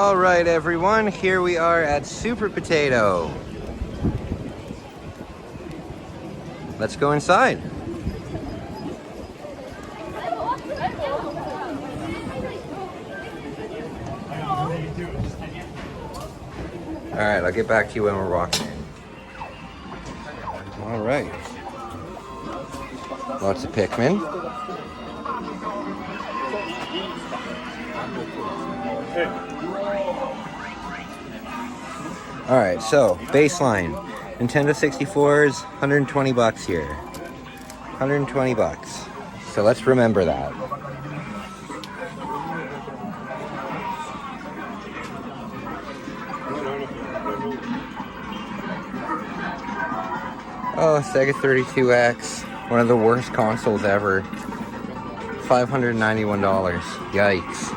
All right, everyone, here we are at Super Potato. Let's go inside. All right, I'll get back to you when we're walking in. All right. Lots of Pikmin. All right, so baseline. Nintendo 64's 120 bucks here. 120 bucks. So let's remember that. Oh, Sega 32X. One of the worst consoles ever. $591. Yikes.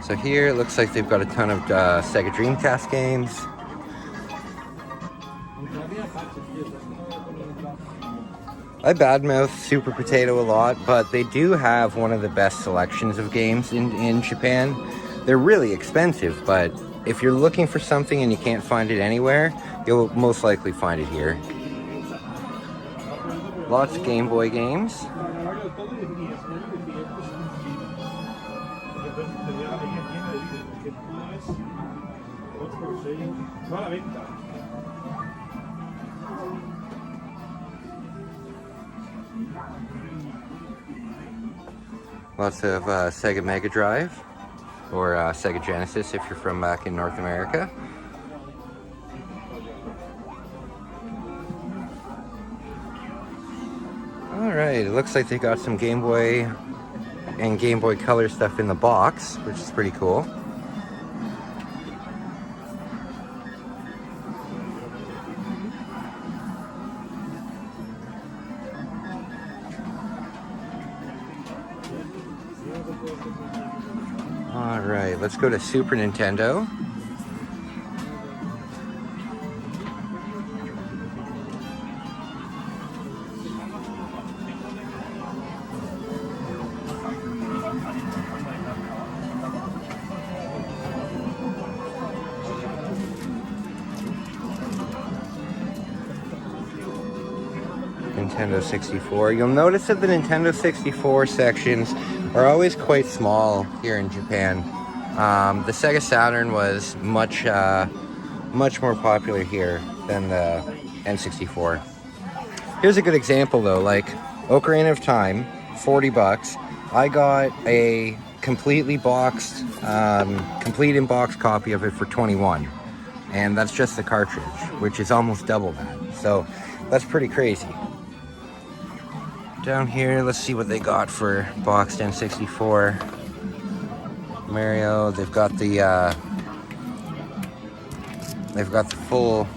So here it looks like they've got a ton of Sega Dreamcast games. I badmouth Super Potato a lot, but they do have one of the best selections of games in Japan. They're really expensive, but if you're looking for something and you can't find it anywhere, you'll most likely find it here. Lots of Game Boy games. Lots of Sega Mega Drive, or Sega Genesis if you're from back in North America. Alright, it looks like they got some Game Boy and Game Boy Color stuff in the box, which is pretty cool. Alright, let's go to Super Nintendo. Nintendo 64. You'll notice that the Nintendo 64 sections are always quite small here in Japan. The Sega Saturn was much more popular here than the N64. Here's a good example though, like Ocarina of Time, 40 bucks. I got a completely boxed, complete in-box copy of it for 21. And that's just the cartridge, which is almost double that. So that's pretty crazy. Down here, let's see what they got for boxed N64. Mario, they've got the full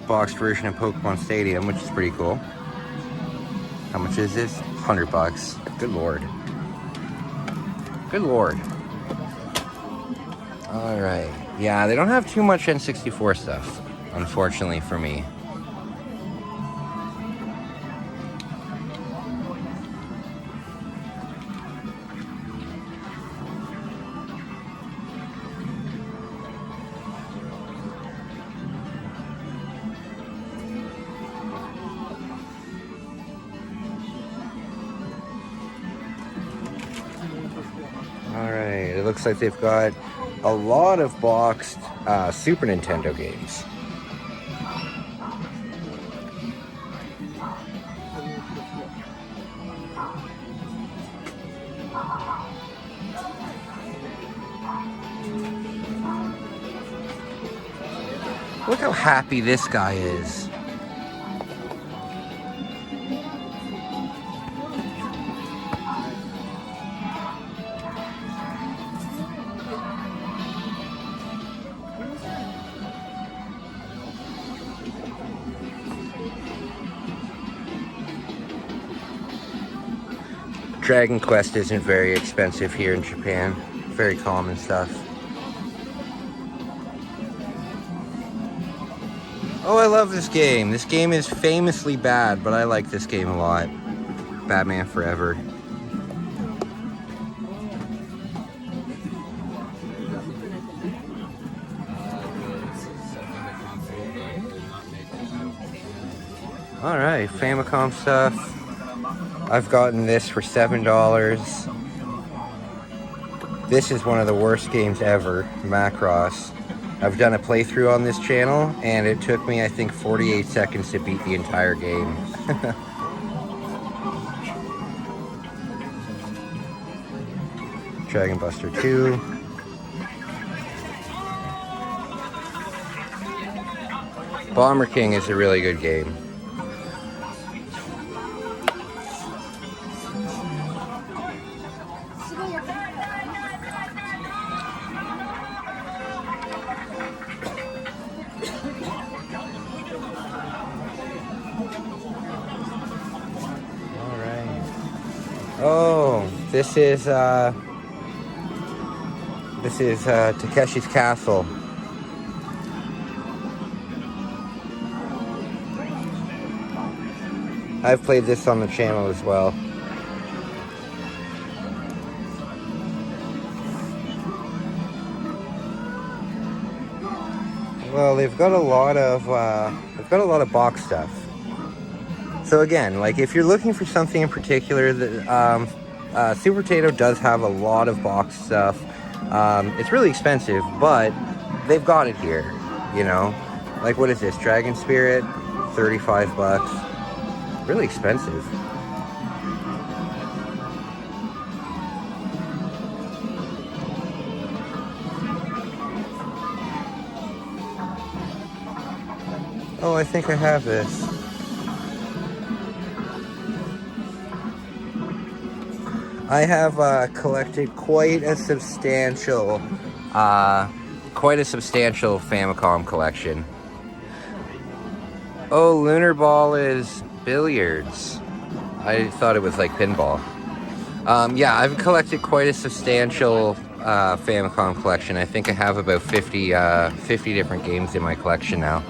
boxed version of Pokemon Stadium, which is pretty cool. How much is this? 100 bucks. Good lord. Good lord. All right. Yeah, they don't have too much N64 stuff, unfortunately for me. Alright, it looks like they've got a lot of boxed Super Nintendo games. Look how happy this guy is. Dragon Quest isn't very expensive here in Japan. Very common stuff. Oh, I love this game. This game is famously bad, but I like this game a lot. Batman Forever. Alright, Famicom stuff. I've gotten this for $7. This is one of the worst games ever, Macross. I've done a playthrough on this channel, and it took me, I think, 48 seconds to beat the entire game. Dragon Buster 2. Bomber King is a really good game. Oh, this is Takeshi's Castle. I've played this on the channel as well. Well, they've got a lot of box stuff. So again, like if you're looking for something in particular, that Super Potato does have a lot of box stuff. It's really expensive, but they've got it here, you know. Like what is this? Dragon Spirit, 35 bucks. Really expensive. Oh, I think I have this. I have collected quite a substantial Famicom collection. Oh, Lunar Ball is billiards. I thought it was like pinball. Yeah, I've collected quite a substantial Famicom collection. I think I have about 50 different games in my collection now.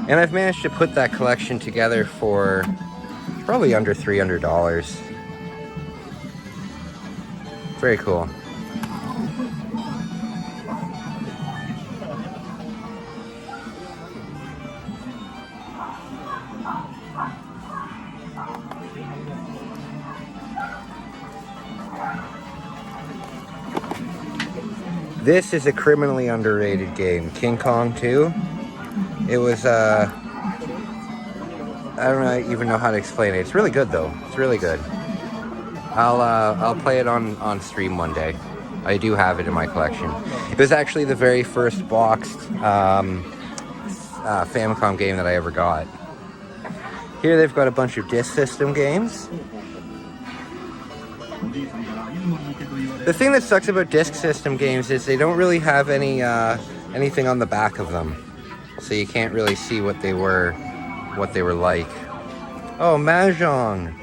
And I've managed to put that collection together for probably under $300. Very cool. This is a criminally underrated game, King Kong 2. It was I don't even know how to explain it. It's really good though. It's really good. I'll play it on stream one day. I do have it in my collection. It was actually the very first boxed Famicom game that I ever got. Here they've got a bunch of disc system games. The thing that sucks about disc system games is they don't really have anything on the back of them, so you can't really see what they were like. Oh, Mahjong.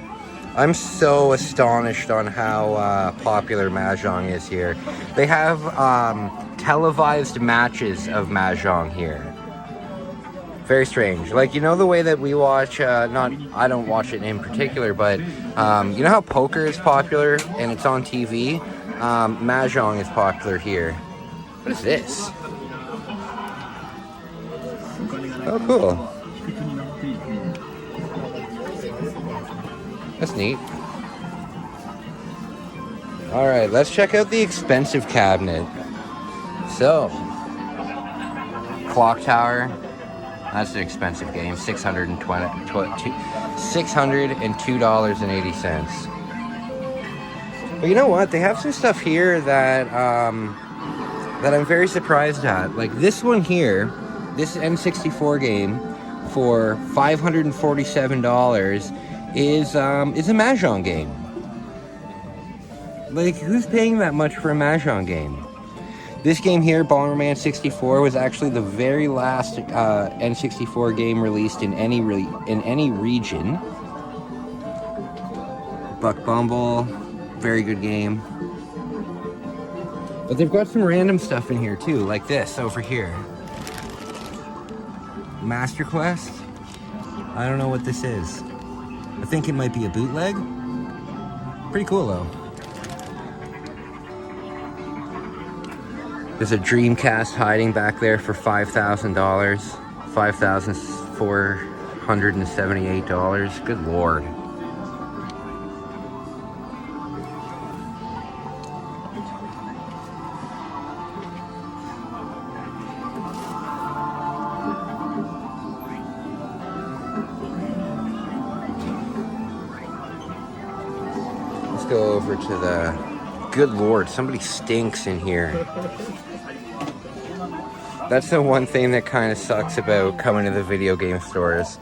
I'm so astonished on how popular Mahjong is here. They have televised matches of Mahjong here. Very strange. Like, you know the way that we watch, I don't watch it in particular, but you know how poker is popular and it's on TV? Mahjong is popular here. What is this? Oh, cool. That's neat. Alright, let's check out the expensive cabinet. So, Clock Tower. That's an expensive game. $602.80. But you know what? They have some stuff here that that I'm very surprised at. Like this one here, this N64 game for $547 is a Mahjong game. Like, who's paying that much for a Mahjong game? This game here, Bomberman 64, was actually the very last N64 game released in any region. Buck Bumble, very good game. But they've got some random stuff in here too, like this over here. Master Quest. I don't know what this is. I think it might be a bootleg. Pretty cool though. There's a Dreamcast hiding back there for $5,000. $5,478. Good lord. Let's go over to the... Good lord, somebody stinks in here. That's the one thing that kind of sucks about coming to the video game stores.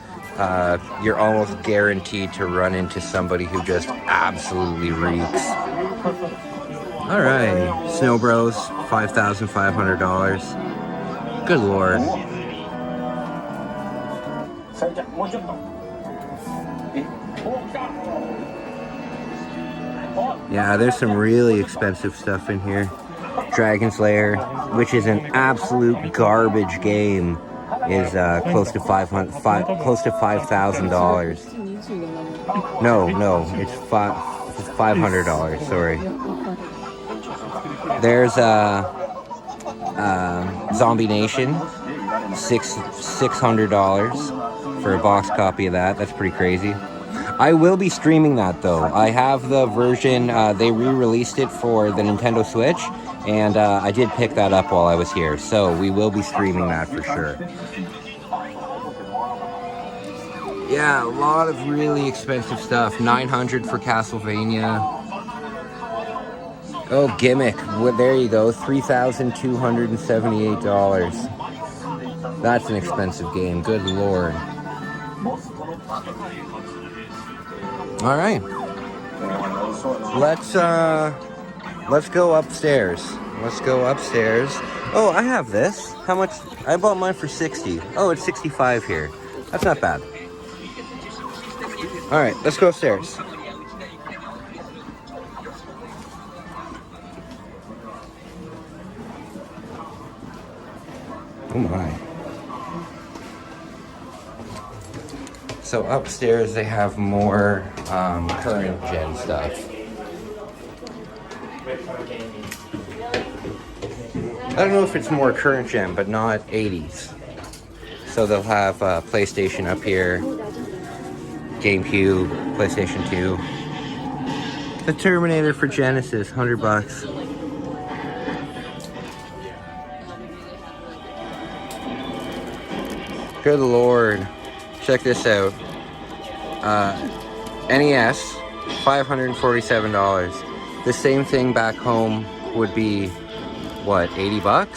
You're almost guaranteed to run into somebody who just absolutely reeks. All right, Snow Bros, $5,500. Good lord. Yeah, there's some really expensive stuff in here. Dragon's Lair, which is an absolute garbage game, is close to $5,000. No, it's $500. Sorry. There's Zombie Nation, $600 for a box copy of that. That's pretty crazy. I will be streaming that though. I have the version, they re-released it for the Nintendo Switch, and I did pick that up while I was here, so we will be streaming that for sure. Yeah, a lot of really expensive stuff. $900 for Castlevania. Oh, Gimmick. Well, there you go. $3,278. That's an expensive game. Good lord. All right, let's go upstairs. Oh, I have this. How much? I bought mine for 60. Oh, it's 65 here. That's not bad. All right, let's go upstairs. Oh my. So upstairs they have more current gen stuff. I don't know if it's more current gen, but not 80s. So they'll have PlayStation up here, GameCube, PlayStation 2. The Terminator for Genesis, $100. Good lord. Check this out. NES, $547. The same thing back home would be, what, $80?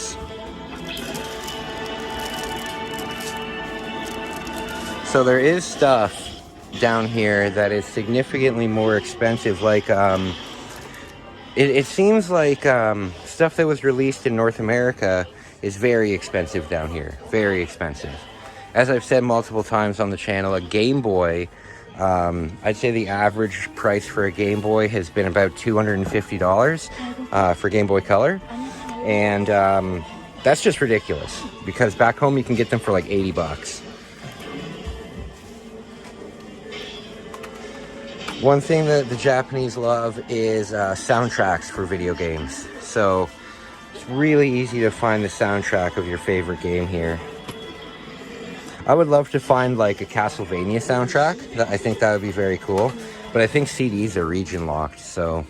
So there is stuff down here that is significantly more expensive. Like, it seems like stuff that was released in North America is very expensive down here. Very expensive. As I've said multiple times on the channel, a Game Boy, I'd say the average price for a Game Boy has been about $250 for Game Boy Color. And that's just ridiculous, because back home you can get them for like $80. One thing that the Japanese love is soundtracks for video games. So it's really easy to find the soundtrack of your favorite game here. I would love to find like a Castlevania soundtrack. I think that would be very cool. But I think CDs are region locked, so.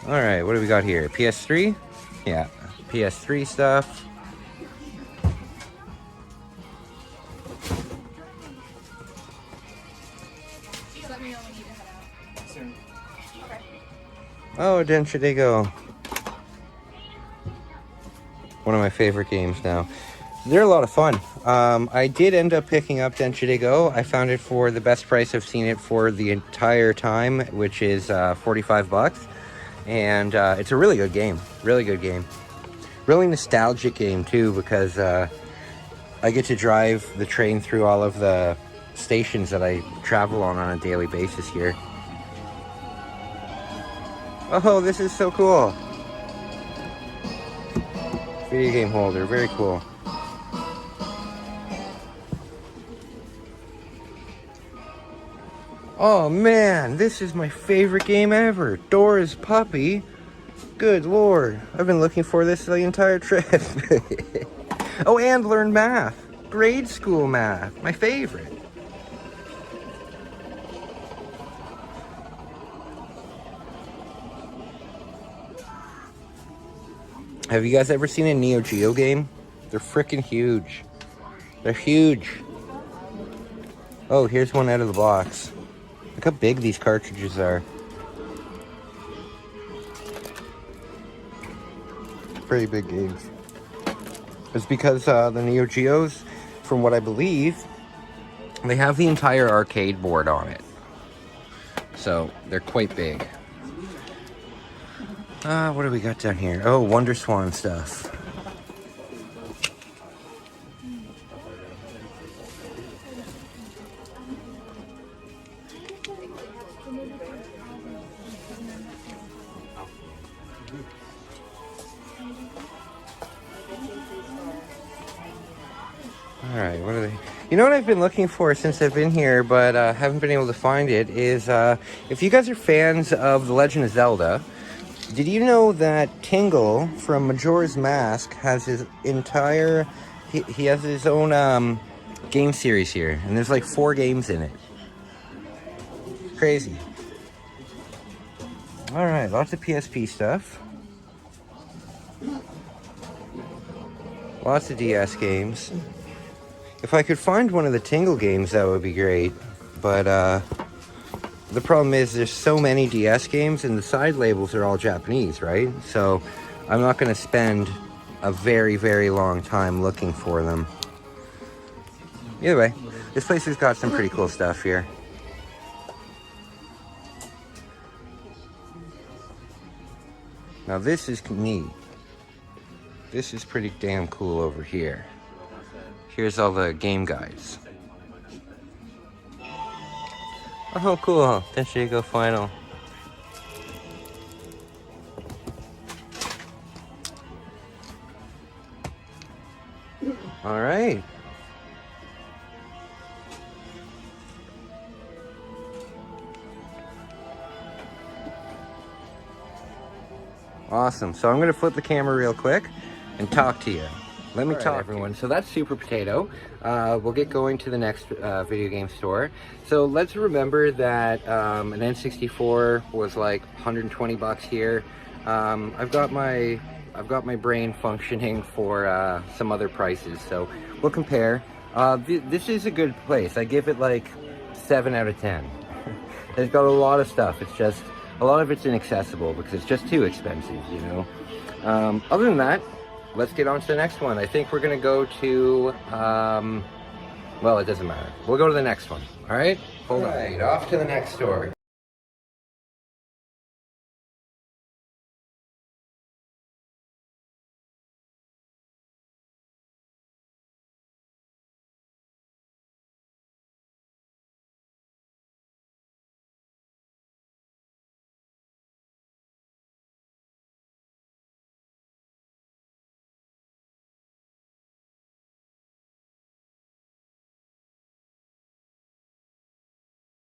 All right, what do we got here? PS3? Yeah, PS3 stuff. Oh, Densha Go. One of my favorite games now. They're a lot of fun. I did end up picking up Densha Go. I found it for the best price I've seen it for the entire time, which is $45. And it's a really good game. Really good game. Really nostalgic game too, because I get to drive the train through all of the stations that I travel on a daily basis here. Oh, this is so cool. Video game holder, very cool. Oh man, this is my favorite game ever. Dora's Puppy. Good lord. I've been looking for this the entire trip. Oh, and learn math. Grade school math. My favorite. Have you guys ever seen a Neo Geo game? They're freaking huge. They're huge. Oh, here's one out of the box. Look how big these cartridges are. Pretty big games. It's because the Neo Geos, from what I believe, they have the entire arcade board on it. So, they're quite big. What do we got down here? Oh, Wonder Swan stuff. Alright, what are they? You know what I've been looking for since I've been here, but haven't been able to find it, is if you guys are fans of The Legend of Zelda, did you know that Tingle from Majora's Mask has his entire... He has his own game series here, and there's like 4 games in it. Crazy. Alright, lots of PSP stuff. Lots of DS games. If I could find one of the Tingle games, that would be great. But the problem is there's so many DS games and the side labels are all Japanese, right? So I'm not going to spend a very, very long time looking for them. Either way, this place has got some pretty cool stuff here. Now this is neat. This is pretty damn cool over here. Here's all the game guides. Oh, cool. Tenshinhan Final. All right. Awesome. So I'm going to flip the camera real quick and talk to you. Let me talk, everyone. So that's Super Potato. We'll get going to the next video game store. So let's remember that an N64 was like 120 bucks here. I've got my brain functioning for some other prices, so we'll compare. This is a good place. I give it like 7 out of 10. It's got a lot of stuff. It's just a lot of it's inaccessible because it's just too expensive, you know. Other than that, let's get on to the next one. I think we're going to go to, well, it doesn't matter. We'll go to the next one, all right? Hold on. Off to the next store.